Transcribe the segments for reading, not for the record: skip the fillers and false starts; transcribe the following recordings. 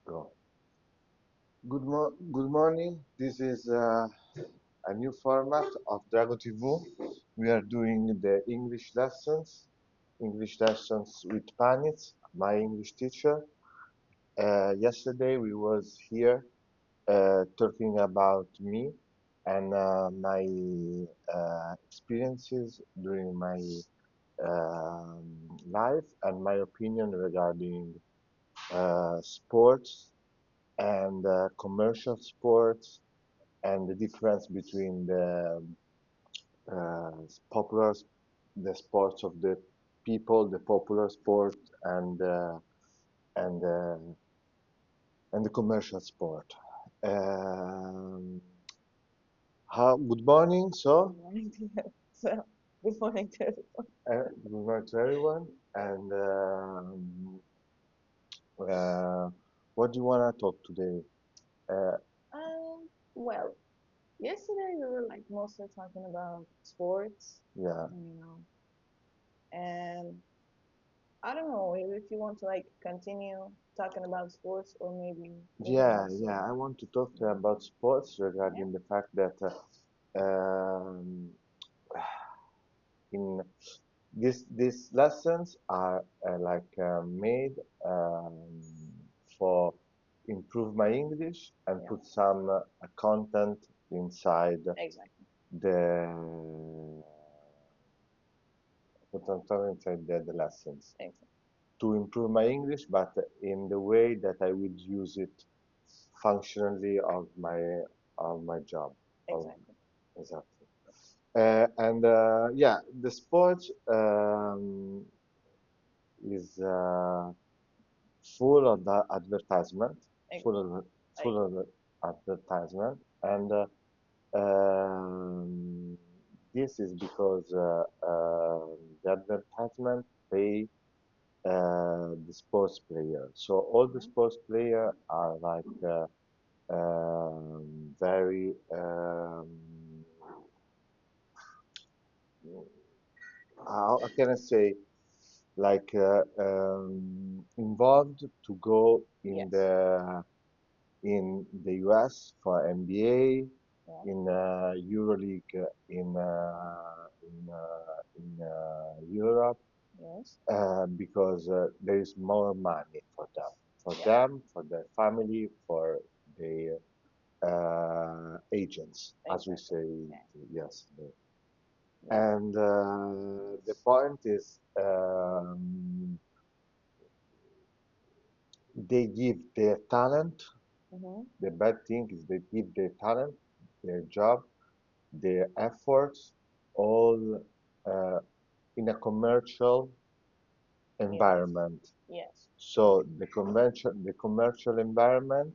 Go. Good morning. This is a new format of Drago TV. We are doing the English lessons with Panitz, my English teacher. Yesterday we was here talking about me and my experiences during my life and my opinion regarding sports and commercial sports and the difference between uh, popular the sports of the people, the popular sport, and and uh, and the commercial sport. Um, Good morning, Good morning to you. So, good morning to everyone. good morning to everyone. And uh, what do you want to talk today? Uh, Well, yesterday we were like mostly talking about sports, yeah, you know, and I don't know if you want to like continue talking about sports or maybe we can yeah. also, I want to talk about sports yeah, regarding the fact that um, in these lessons are made um, for improve my English and yeah, put some content inside exactly, the the lessons exactly, to improve my English, but in the way that I would use it functionally of my job. Of, exactly. exactly. And yeah, the sport is full of the advertisement, I, full of I full agree. of the advertisement, and um, this is because the advertisement pay the sports player. So all the Mhm. sports player are like very how can I say involved to go Yes, in the US for NBA, yeah, in EuroLeague in Europe, yes, because there is more money yeah, for their family, for their agents, as we exactly, say yeah, yesterday. yeah, And the point is, they give their talent. mm-hmm. The bad thing is they give their talent, their job, their efforts, all in a commercial Yes, environment. yes, So the commercial environment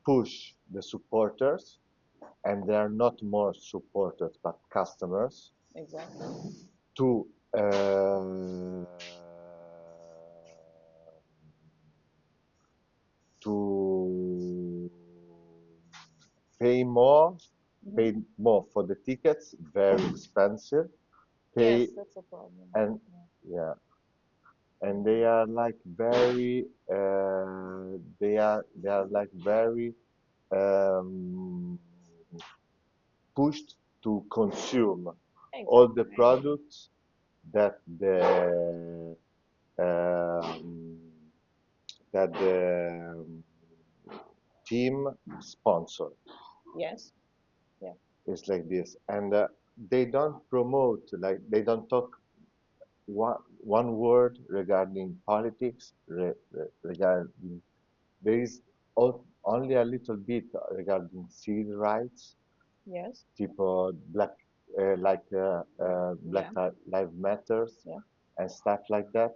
push the supporters, and they are not more supporters but customers exactly, to to pay more, mm-hmm. pay more for the tickets, very expensive. Pay Yes, that's a problem. and Yeah. yeah, and they are like very, they are like very um, pushed to consume all the Exactly, I agree. products that um, the team sponsor. Yes, yeah, It's like this, and they don't promote, like they don't talk one word regarding politics, regarding there is only a little bit regarding civil rights, yes, people Black yeah, Lives Matters yeah, and stuff like that.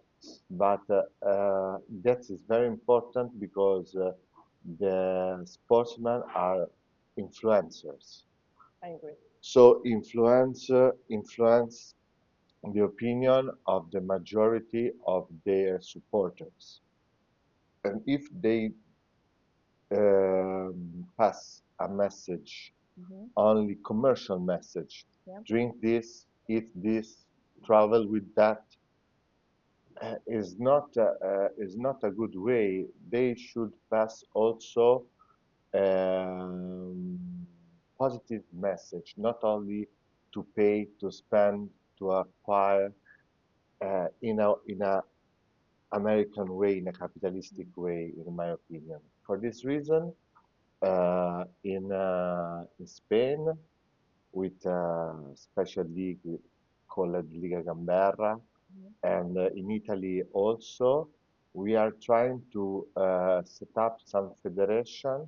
But that is very important because the sportsmen are influencers. I agree. So influence the opinion of the majority of their supporters. And if they pass a message, Mm-hmm. only commercial message, Yeah, drink this, eat this, travel with that, is not a good way. They should pass also um, positive message, not only to pay, to spend, to acquire in a American way, in a capitalistic way, in my opinion. For this reason, in Spain, with a special league called Liga Gamberra, Mhm. and in Italy also, we are trying to set up some federation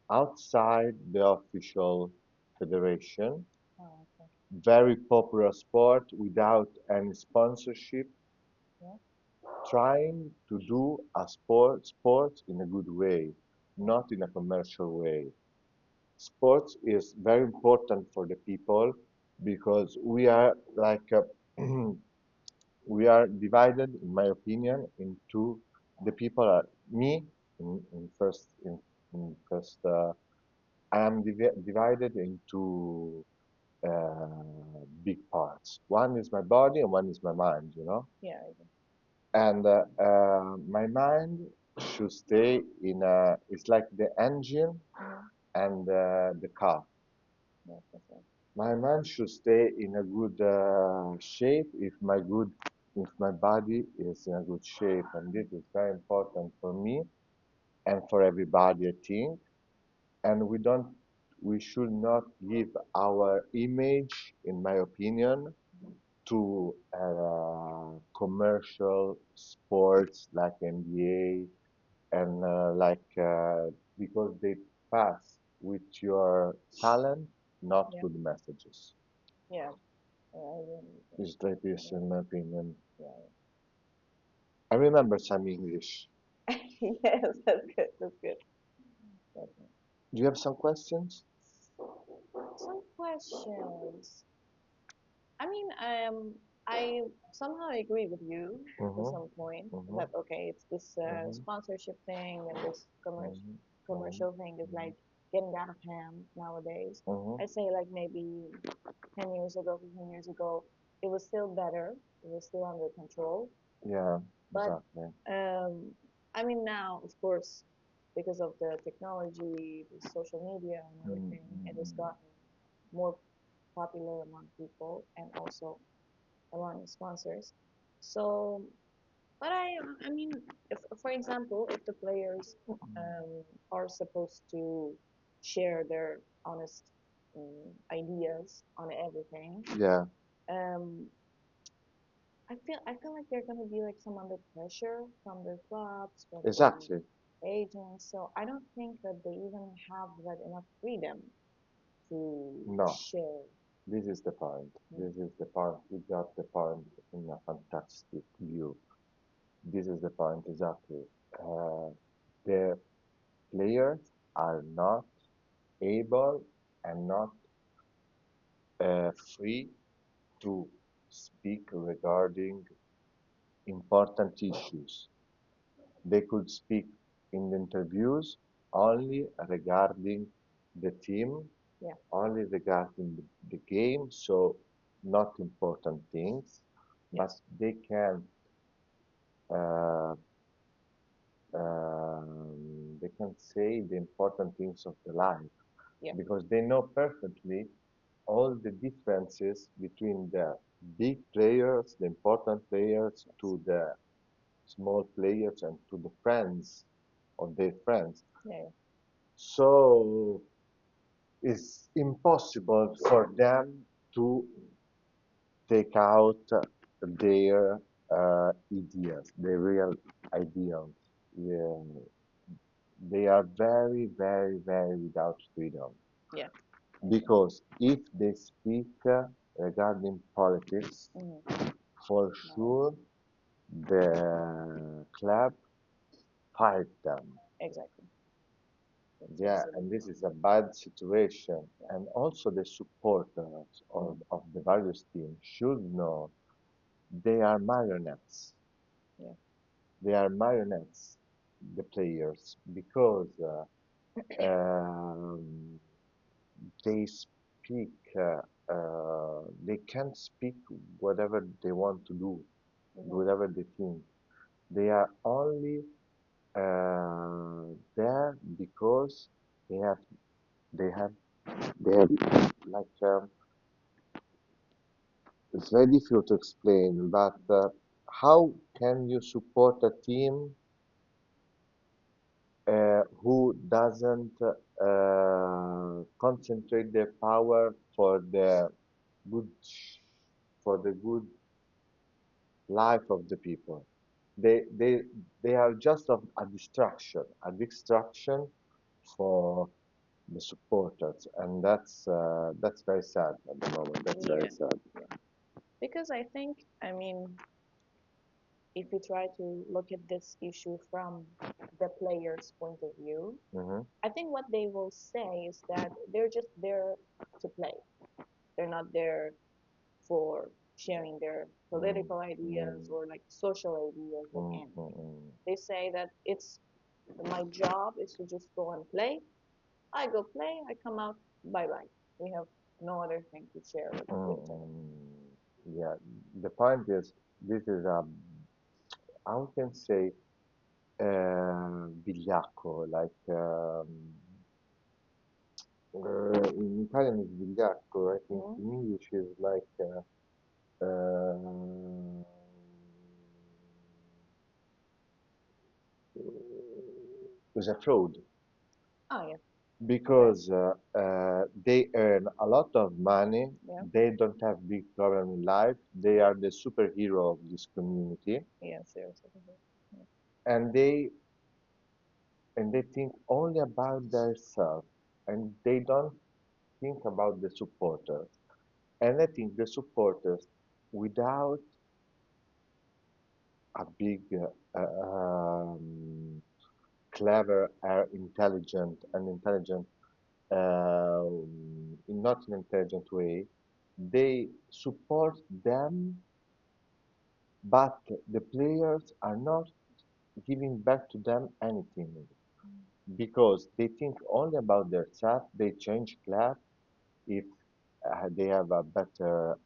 outside the official federation. Oh, okay. Very popular sport without any sponsorship, Yeah. trying to do a sport in a good way, Yeah. not in a commercial way. Sports is very important for the people because we are like we are divided, in my opinion, into the people are me in first I am divided into big parts. One is my body and one is my mind, you know. Yeah. I do. And my mind should stay in a. It's like the engine Mhm. and the car. Yes. Yes. Yes. My mind should stay in a good shape if my body is in a good shape, and this is very important for me and for everybody, I think. And we should not give our image, in my opinion, to commercial sports like NBA and because they pass with your talent, not Yeah. good messages. Yeah. Yeah. I really. It's like this, Yeah. in my opinion. Yeah. I remember some English. Yeah. Yes. That's good. That's good. Definitely. Do you have some questions? Some questions. I mean, I somehow agree with you to Mm-hmm, some point mm-hmm, that okay, it's this mm-hmm, sponsorship thing and this mm-hmm, commercial thing is like getting out of hand nowadays. mm-hmm. I say like maybe 10 years ago, 15 years ago, it was still better. It was still under control. Yeah, But exactly. um, I mean now, of course, because of the technology, the social media and everything, it has Mm-hmm. gotten more popular among people and also among sponsors. So, but I mean, if for example, if the players are supposed to share their honest ideas on everything, Yeah, um, I feel like they're gonna be like some under pressure from their clubs, from their exactly. agents. So I don't think that they even have that enough freedom to No, share. this is the point. Mm. This is the point. You got the point in a fantastic view. This is the point exactly. Uh, the players are not able and not free to speak regarding important issues. They could speak in the interviews only regarding the team, Yeah. only regarding the game, so not important things, but Yes. they can uh, they can say the important things of the life Yeah. because they know perfectly all the differences between the big players, the important players, Yes. to the small players and to the friends of their friends. Yeah. So it's impossible for them to take out their ideas, their real ideals. Yeah, they are very, very, very without freedom. Yeah. Okay. Because if they speak regarding politics, Mm-hmm. for No. sure the club fired them. Exactly. That's Yeah, and absolutely this right. is a bad situation. Yeah. And also the supporters Mm. of the various teams should know they are marionettes. Yeah. They are marionettes, the players, because um, they speak, they can speak whatever they want to do. Mm-hmm. whatever they think. They are only there because they have they have they have like it's very difficult to explain, but how can you support a team who doesn't concentrate their power good for the good life of the people? They they they are just a distraction for the supporters, and that's very sad at the moment. That's very Yeah, sad. yeah. Because I think, I mean, if we try to look at this issue from the player's point of view, Hmm. I think what they will say is that they're just there to play. They're not there for sharing their Mm, political ideas mm, or like social ideas or mm, mm, anything. mm, They say that it's my job is to just go and play. I go play, I come out, bye bye. We have no other thing to share with mm, each other. Yeah, the point is, this is a, how can say, vigliacco, like in Italian is vigliacco. I think Mm-hmm. in English is like uh, is a fraud Oh yeah, right. because they earn a lot of money. Yeah, They don't have big problem in life. They are the superhero of this community, yeah, seriously. Yeah. and they think only about themselves, and they don't think about the supporters. And I think the supporters, without a big, clever, intelligent, in not an intelligent way, they support them, but the players are not giving back to them anything because they think only about themselves. They change club if they have a better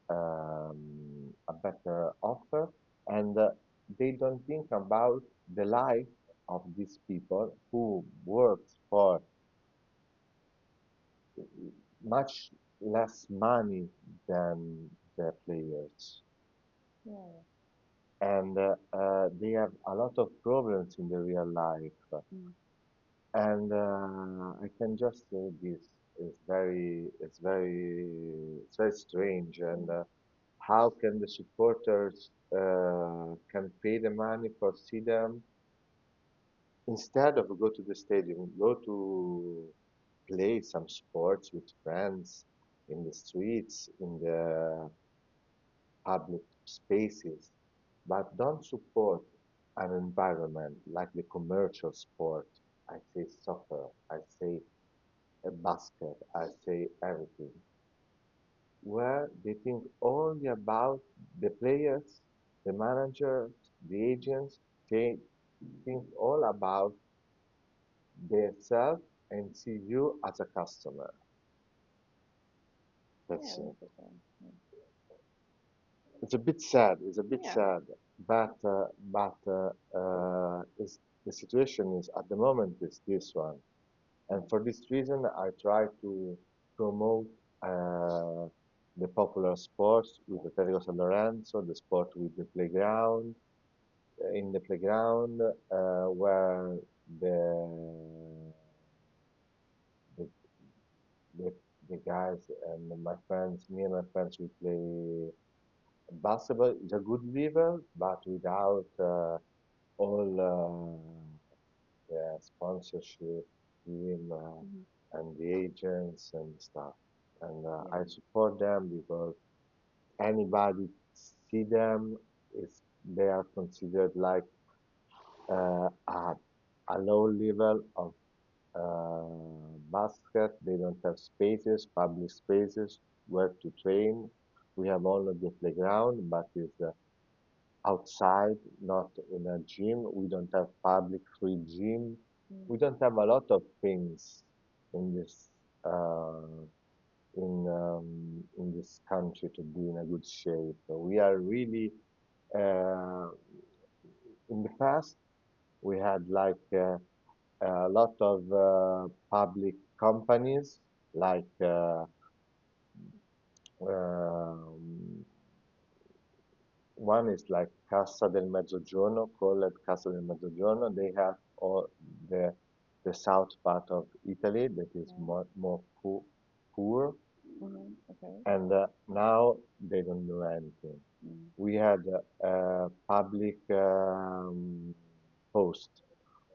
offer, and they don't think about the life of these people who works for much less money than the players, Yeah. and they have a lot of problems in the real life. Mm. And I can just say this is it's very strange. And Mm. how can the supporters can pay the money for see them instead of go to the stadium, go to play some sports with friends in the streets, in the public spaces, but don't support an environment like the commercial sport. I say soccer, I say a basket, I say everything, where they think only about the players, the managers, the agents, they think all about themselves and see you as a customer. Yeah, That's it. that's the thing. Yeah. It's a bit sad. It's a bit Yeah. sad, but the situation is at the moment is this one, and for this reason, I try to promote uh, the popular sports with the Atletico San Lorenzo, the sport with the playground, in the playground where the, the the guys and my friends, me and my friends, we play basketball. It's a good level, but without all the sponsorship team Mm-hmm. and the agents and stuff. And Yeah. I support them because anybody see them is they are considered like a low level of basket. They don't have spaces, public spaces where to train. We have only the playground, but it's outside, not in a gym. We don't have public free gym. Mm. We don't have a lot of things in this uh, in this country to be in a good shape. So we are really Uh, in the past, we had like a lot of public companies, like um, one is like Cassa del Mezzogiorno, called Cassa del Mezzogiorno. They have all the the south part of Italy that is Yeah. more poor, Okay. and now they don't do anything. Mm. We had a public post.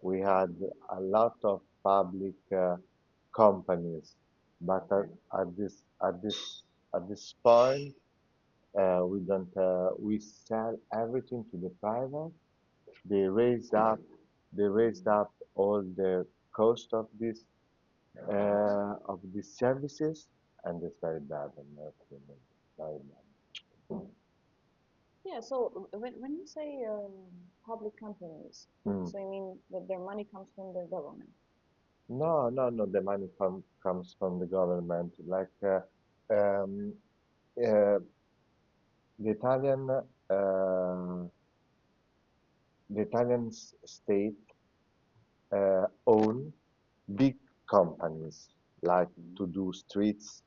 We had a lot of public companies, but at this point, we don't we sell everything to the private. They raised up they raised up all the cost of these services, and it's very bad in my opinion. Very Yeah, so when you say public companies, bad. Mm. so you mean that their money comes from the government? No, no, no. The money comes from the government. Like um, uh, the the Italian state own big companies like Mm. to do streets,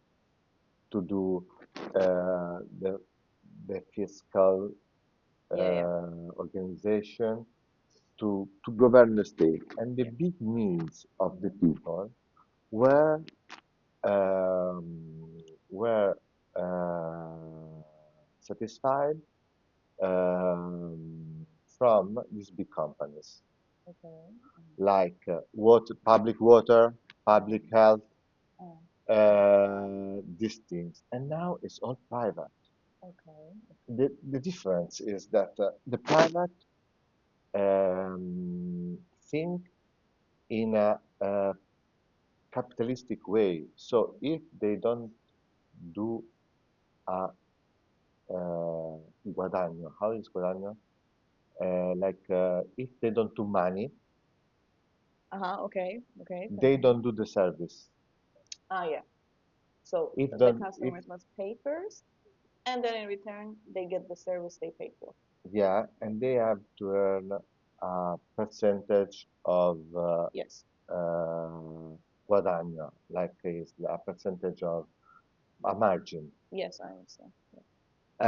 to do the fiscal Yeah, yeah. organization, to govern the state, and the Yeah. big needs of the Mm-hmm. people were um, were uh, satisfied um, from these big companies, Okay. like water, public health, Oh, these things. And now it's all private. okay. Okay. The difference is that the private um, think in a capitalistic way. So if they don't do a guadagno, how is guadagno? Like if they don't do money, Uh-huh. Okay. Okay. they Continue. don't do the service. Ah, yeah. So If the don't, if customers must pay first, and then in return they get the service they paid for. yeah, and they have to earn a percentage of Yes. guadagno, like is a percentage of a margin. Yes, I understand. Yeah.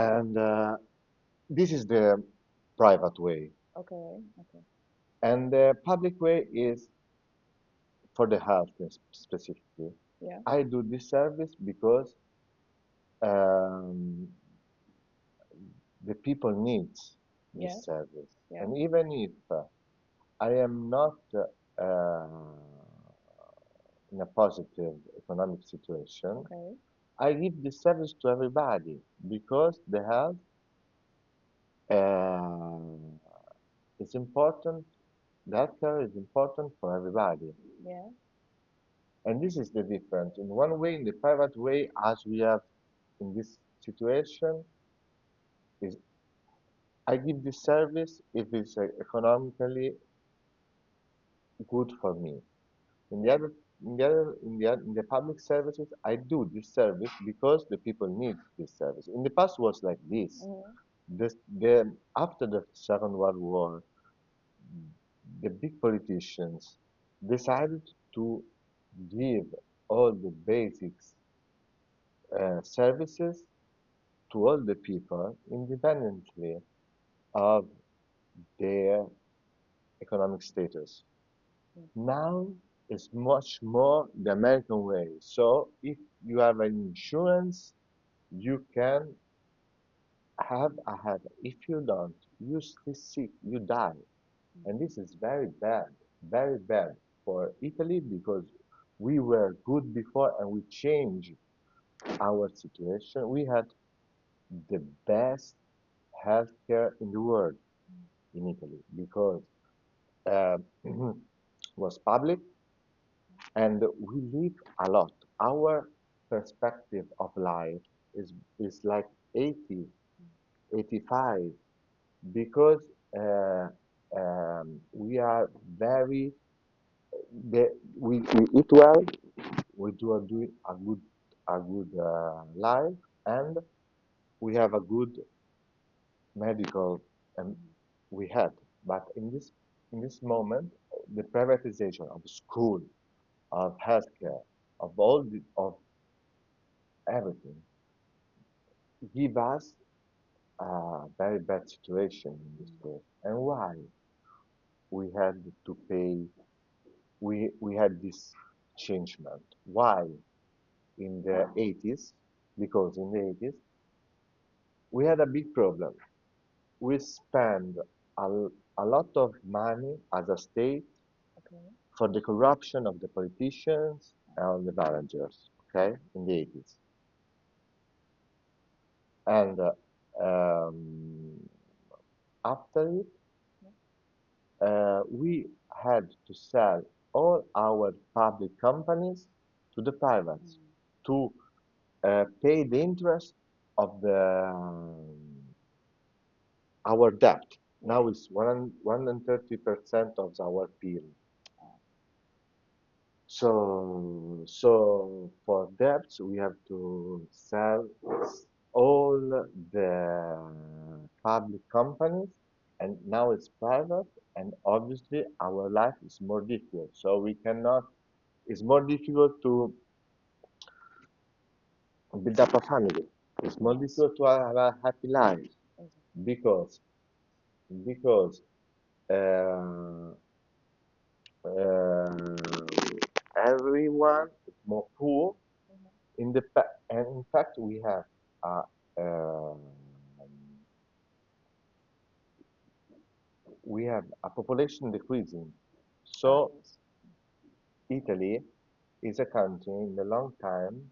And this is the private way. Okay. Okay. And the public way is for the health specifically. Yeah. I do this service because um, the people needs Yeah. this service. Yeah. And even if I am not in a positive economic situation, Okay. I give this service to everybody because the health uh, is important. The healthcare is important for everybody. Yeah. And this is the difference. In one way, in the private way, as we have in this situation, is I give this service if it's economically good for me. In the other, in the public services, I do this service because the people need this service. In the past was like this. Mm-hmm. After the Second World War, the big politicians decided to give all the basics services to all the people independently of their economic status. Now it's much more the American way. So if you have an insurance, you can have. If you don't, you stay sick, you die. And this is very bad for Italy because we were good before and we changed our situation. We had the best healthcare in the world in Italy because uh, was public and we live a lot. Our perspective of life is like 80, 85 because we are very we eat well, we do a good life, and we have a good medical. and Mhm. we had. But in this moment, the privatization of school, of healthcare, of everything, give us a very bad situation in this Mhm. case. And why we had to pay? We had this changement. Why in the 80s? Because in the 80s we had a big problem. We spent a, a lot of money as a state Okay. for the corruption of the politicians and the managers, okay, in the 80s. And after it, Yeah. we had to sell all our public companies to the privates Mm. to pay the interest of the our debt. Yeah. Now it's 130% of our PIL. So for debts, we have to sell all the public companies, and now it's private, and obviously our life is more difficult. So we cannot, it's more difficult to build up a family. It's more Yes. difficult to have a happy life Exactly. because because uh, uh, everyone is more poor. Mhm. And in fact, we have uh, um, a population decreasing. Ah, So yes. Italy is a country in the long time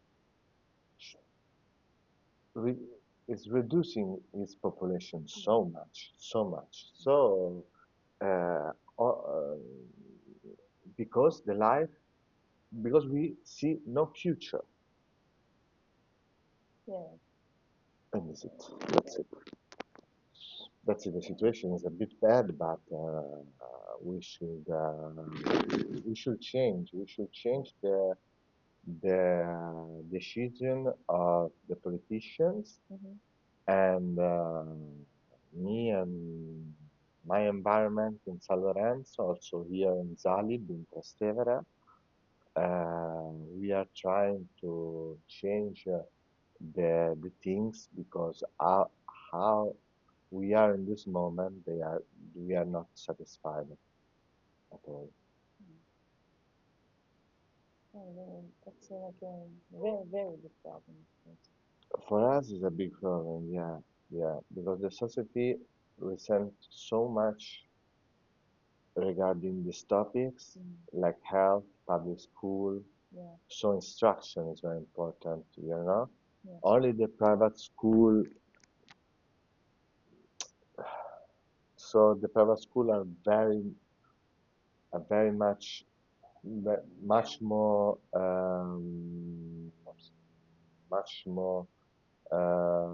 re is reducing its population Yeah. so much. So uh, o- uh, because the life, because we see no future, Yeah. and that's it. That's it. That's it. The situation is a bit bad, but we should we should change. We should change the decision of the politicians Mhm. and me and my environment in San Lorenzo, also here in Zalib, in Trastevere. We are trying to change the things because how we are in this moment, we are not satisfied at all. Mm. Oh, yeah. That's like a very, very big problem. Yes. For us, it's a big problem, yeah, yeah, because the society resent so much regarding these topics Mm. like health, public school. Yeah. So instruction is very important, you know. Yes. Only the private school, so the private school are very much, much more, much more uh,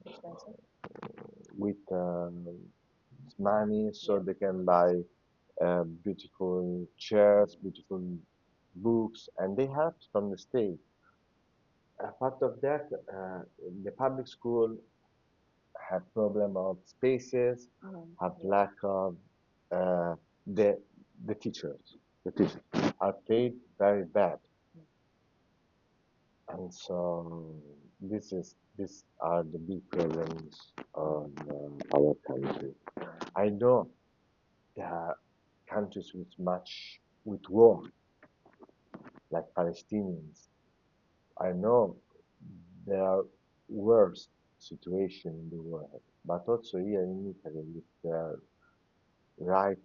Expensive. with money, so Yeah. they can buy beautiful chairs, beautiful books, and they help from the state. Apart of that, the public school have problem of spaces, Mhm. have Yeah. lack of uh, the the teachers. The teachers are paid very bad, Yeah. and so these are the big problems of our country. Yeah. I know there are countries with much with war, like Palestinians. I know there are worse situation in the world, but also here in Italy, with the right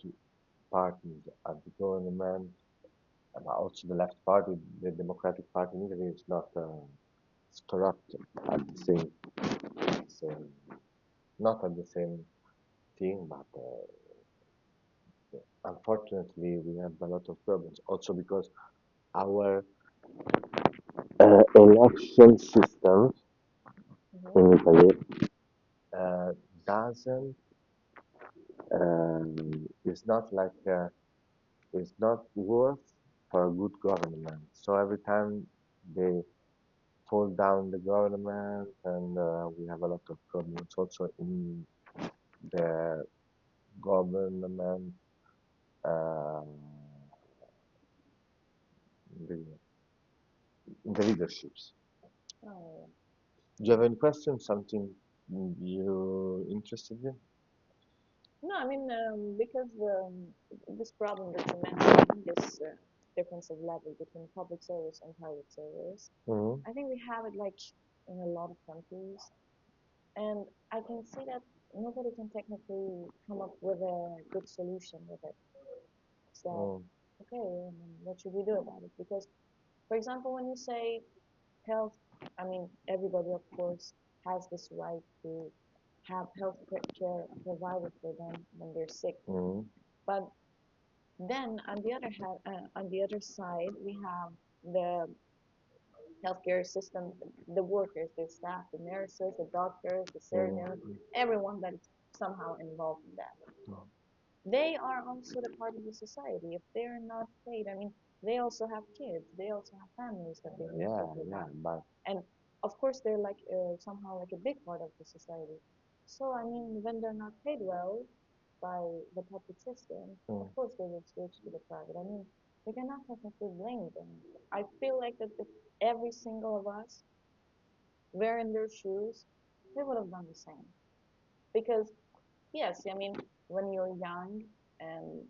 parties at the government, and also the left party, the Democratic Party in Italy is not it's corrupt at the same, not at the same thing, but unfortunately we have a lot of problems. Also because our election system Mhm. in Italy uh, doesn't is not like is not worth for a good government. So every time they fall down the government, and we have a lot of problems also in the government, uh, the, in the leaderships. Oh, Do you have any questions? Something you interested in? no, I mean, because this problem that you mentioned, this difference of level between public service and private service, Mm-hmm. I think we have it like in a lot of countries, and I can see that nobody can technically come up with a good solution with it. It's like, Mm, okay, what should we do about it? Because, for example, when you say health, I mean, everybody, of course, has this right to have health care provided for them when they're sick. mm, But then, on the other hand, on the other side, we have the healthcare system, the workers, the staff, the nurses, the doctors, the surgeons, mm, everyone that is somehow involved in that. They are also the part of the society. If they're not paid, I mean, they also have kids, they also have families that they need to yeah, yeah, provide. but And of course, they're like somehow like a big part of the society. So, I mean, when they're not paid well by the public system, of mm, course they will switch to the private. I mean, we cannot technically blame them. I feel like that if every single of us were in their shoes, we would have done the same. Because, yes, I mean, when you're young and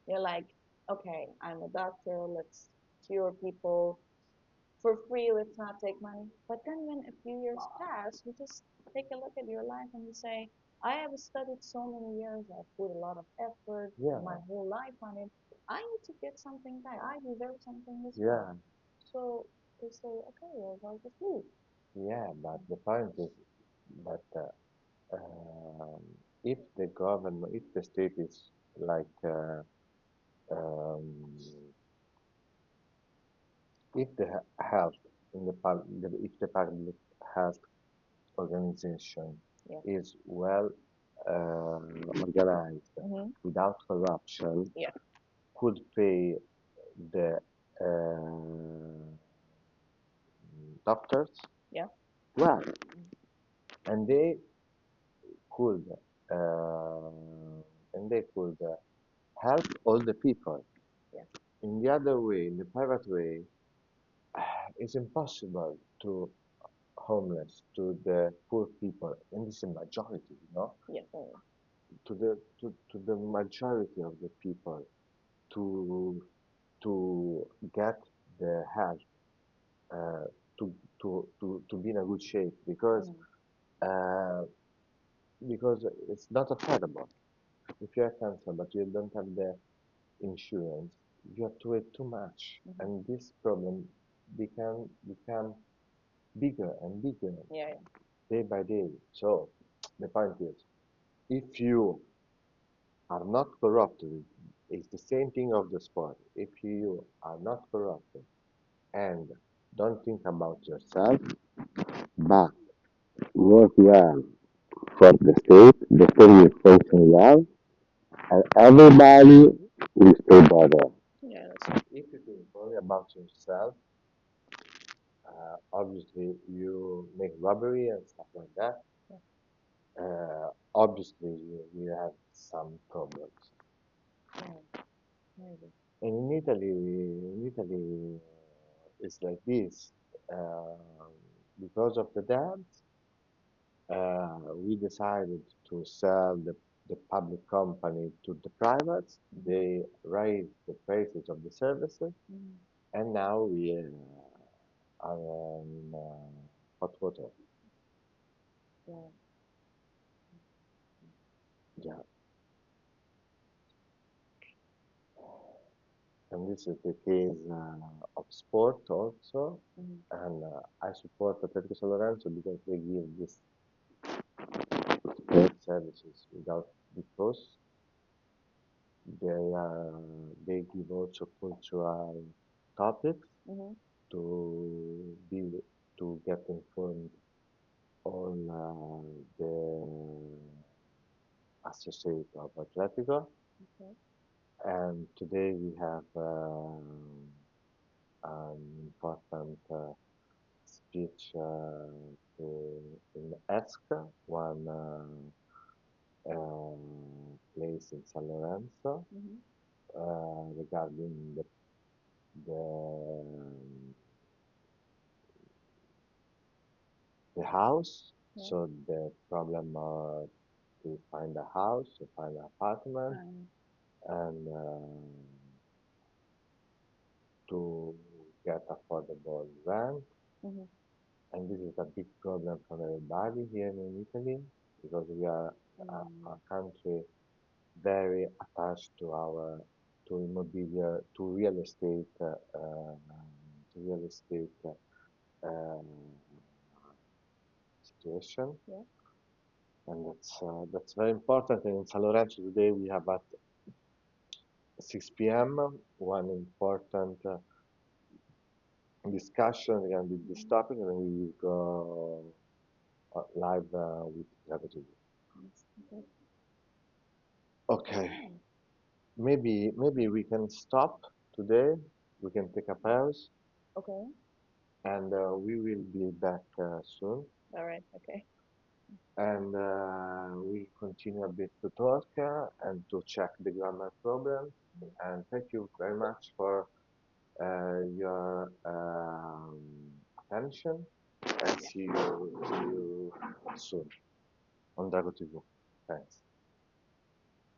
you're like, okay, I'm a doctor, let's cure people for free, let's not take money. But then when a few years pass, you just take a look at your life and you say, I have studied so many years, I've put a lot of effort, yeah, my whole life on it. I need to get something back. I deserve something as well. yeah, So they say, okay, well, I'll just leave. yeah, but the point is that um, if the government, if the state is like, um, if the health in the if the public health organization Yeah. is well organized Mm-hmm. without corruption, Yeah. could pay the uh, doctors Yeah. well, and could uh, they could help all the people. Yeah. In the other way, in the private way, it's impossible to homeless, to the poor people, and it's a majority, you know, Yeah. to the majority of the people to to get the health uh, to be in a good shape Mm-hmm. uh, because it's not affordable. If you have cancer but you don't have the insurance, you have to wait too much, Mm-hmm. and this problem become bigger and bigger Yeah. Yeah. day by day. So the point is, if you are not corrupted, it's the same thing of the sport. If you are not corrupted and don't think about yourself, but work well for the state will function well, and everybody will stay better. Yeah. That's If you think only about yourself, obviously you make robbery and stuff like that. yeah. Obviously you will have some problems. Yeah. Maybe. And in Italy, it's like this. Uh, because of the dams, we decided to sell the public company to the privates. Mm-hmm. They raised the prices of the services, Mm-hmm. and now we are in hot water. Yeah. Yeah, and this is the case of sport also. Mm-hmm. And I support Atletico San Lorenzo because they give this sport services without because they give also cultural topics Mm-hmm. to be to get informed on the associate of Atletico. Okay. And today we have an important speech to, in ESC, one place in San Lorenzo, Mm-hmm. regarding the the house. Yeah. So the problem to find a house, to find an apartment, Um, and to get affordable rent. mm-hmm. And this is a big problem for everybody here in Italy because we are a Mm, country very attached to immobiliar, to real estate, um, situation, yeah. and that's very important. And in San Lorenzo today we have at 6 p.m. one important discussion regarding this Mm-hmm. topic, and then we will go live with Jacob. Yes. Okay. Okay, Mm. maybe we can stop today. We can take a pause, Okay. and we will be back soon. All right. Okay. And we continue a bit to talk and to check the grammar problem. And thank you very much for your attention. And Yeah. see you soon on Drago TV. Thanks.